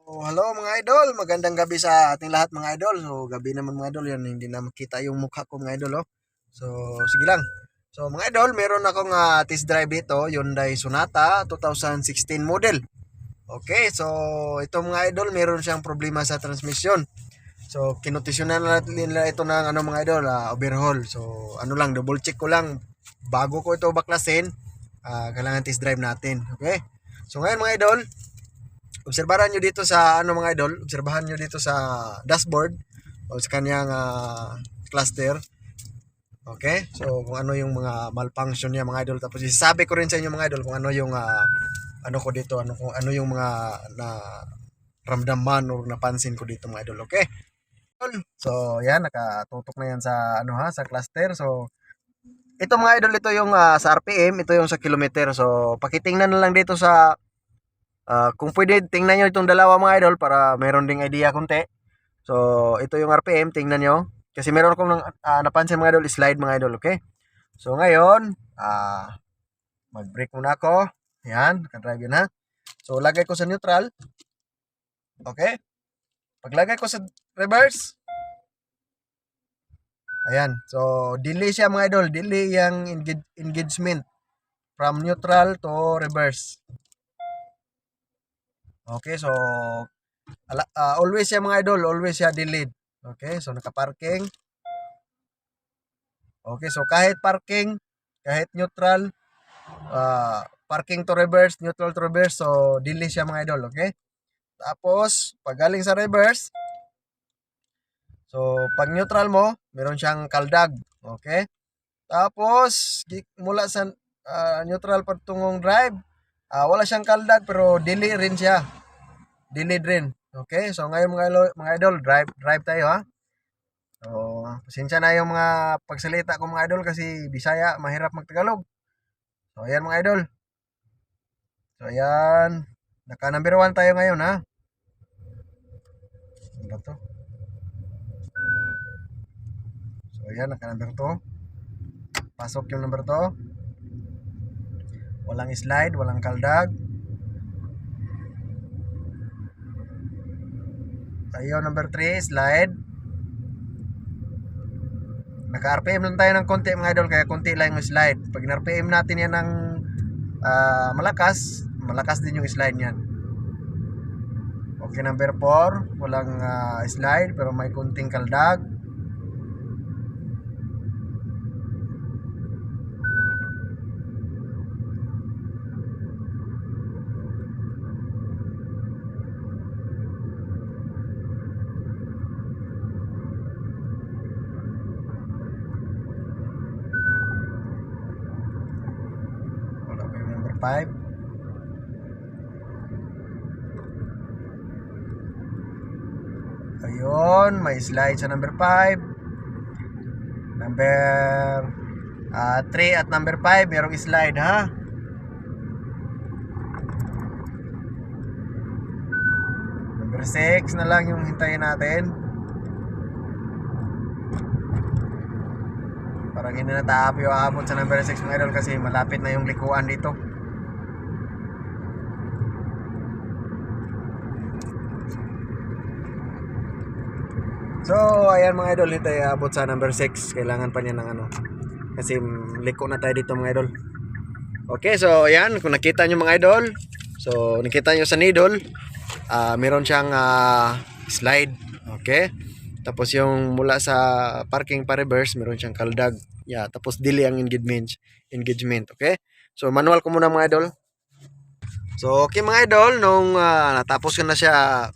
Oh, hello mga idol, magandang gabi sa ating lahat mga idol. So, gabi naman mga idol, yan hindi na makita yung mukha ko mga idol, oh. So, sige lang. So, mga idol, meron akong test drive ito, Hyundai Sonata 2016 model. Okay, so ito mga idol, meron siyang problema sa transmission. So, kinotisyonan natin nila ito ng mga idol, overhaul. So, ano lang, double check ko lang bago ko ito baklasin, kailangan test drive natin. Okay? So, ngayon mga idol, obserbahan nyo dito sa mga idol, obserbahan nyo dito sa dashboard o sa kanyang cluster. Okay? So kung ano yung mga malfunction niya mga idol, tapos isasabi ko rin sa inyo mga idol kung ano yung ano ko dito, kung ano yung mga na ramdaman o napansin ko dito mga idol. Okay? So yan, nakatutok na yan sa sa cluster. So ito mga idol, ito yung sa RPM, ito yung sa kilometer. So pakitingnan na lang dito sa kung pwede, tingnan nyo itong dalawa mga idol para meron ding idea konti. So, ito yung RPM, tingnan nyo. Kasi meron akong napansin mga idol, slide mga idol, okay? So, ngayon, mag-brake muna ako. Ayan, nakadrive yun ha. So, lagay ko sa neutral. Okay? Paglagay ko sa reverse. Ayan. So, delay siya mga idol. Delay yung engagement from neutral to reverse. Okay, so always siya mga idol, always siya delayed. Okay, so naka-parking. Okay, so kahit parking, kahit neutral, parking to reverse, neutral to reverse, so delay siya mga idol, okay? Tapos, pag galing sa reverse, so pag neutral mo, meron siyang kaldag, okay? Tapos, mula sa neutral patungong drive, wala siyang kaldag pero delay rin siya. Delayed rin. Okay? So ngayon mga idol, drive tayo ha. So, pasensya na yung mga pagsalita ko mga idol kasi Bisaya, mahirap magtagalog. So ayan mga idol. So ayan, naka number 1 tayo ngayon ha. Ano ba to? So ayan, naka number 2. Pasok yung number 2. Walang slide, walang kaldag. Ayun, number 3, slide. Naka-RPM lang tayo ng konti mga idol, kaya konti lang yung slide. Pag na-RPM natin yan ng malakas din yung slide niyan. Okay, number 4, walang slide pero may kunting kaldag. Wala pa yung number 5. Ayun, may slide sa number 5. Number 3 at number 5, merong slide ha. Number 6 na lang yung hintayin natin. Parang hindi na tayo aabot sa number 6 mga idol kasi malapit na yung likuan dito. So, ayan mga idol, hindi tayo abot sa number 6. Kailangan pa niya ng kasi liko na tayo dito mga idol. Okay, so ayan, kung nakita nyo mga idol, so nakita nyo sa needle, meron siyang slide. Okay, tapos yung mula sa parking pa reverse, meron siyang kaldag. Yeah, tapos delay ang engagement. Okay, so manual ko muna mga idol. So okay mga idol, nung natapos ko na siya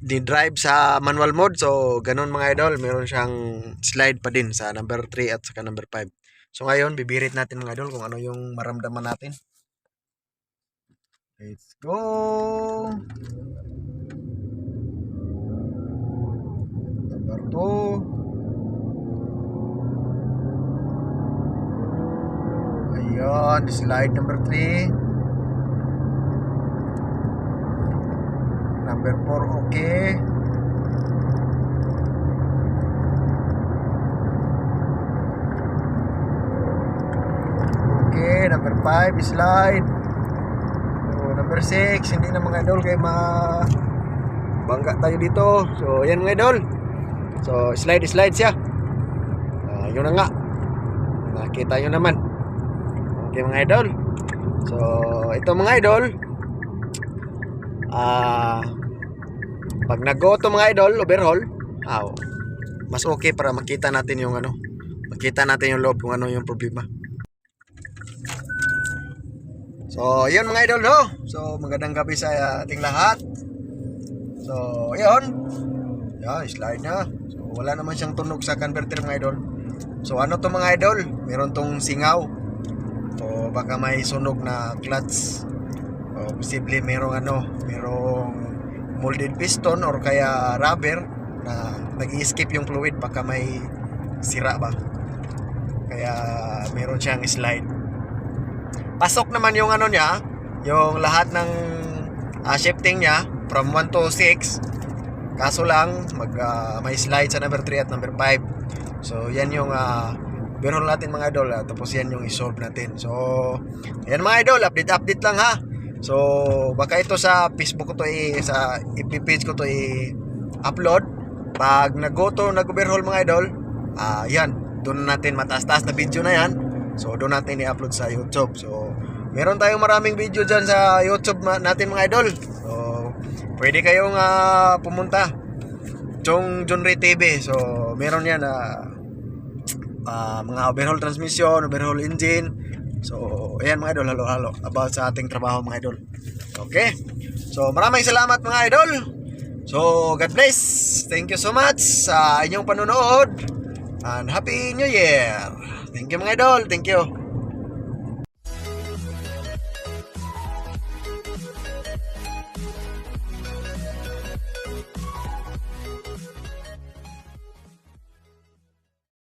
di-drive sa manual mode, so ganun mga idol, meron siyang slide pa din sa number 3 at saka number 5. So ngayon, bibirit natin mga idol kung ano yung maramdaman natin. Let's go! Number 2. Ayan, slide number 3. Number 4, okay. Okay, number 5, slide. So, number 6, hindi na mga idol kay bangga tayo dito. So ayan mga idol. So slide siya. Yun na nga. Nakita nyo naman. Okay mga idol. So ito mga idol, pag nag-go to mga idol, overhaul, mas okay para makita natin yung makita natin yung loob kung ano yung problema. So yun mga idol, no? So magandang gabi sa ating lahat. So yun, slide na. So wala naman siyang tunog sa converter mga idol. So ano to mga idol, meron tong singaw o baka may sunog na clutch, o posible merong molded piston or kaya rubber na nag-i-escape yung fluid, baka may sira ba, kaya meron siyang slide. Pasok naman yung niya, yung lahat ng shifting niya from 1 to 6, kaso lang may slide sa number 3 at number 5. So yan yung overhaul natin mga idol, tapos yan yung i-solve natin. So yan mga idol, update lang ha. So baka ito sa Facebook ko to sa FB page ko to i-upload pag nag-overhaul mga idol. Yan, doon natin mataas-taas na video na yan. So doon natin i-upload sa YouTube. So meron tayong maraming video dyan sa YouTube natin mga idol. So pwede kayong pumunta John Ray TV. So meron yan mga overhaul transmission, overhaul engine. So ayan mga idol, halo-halo about sa ating trabaho mga idol. Okay, so maraming salamat mga idol. So God bless, thank you so much sa inyong panonood and Happy New Year. Thank you mga idol, thank you.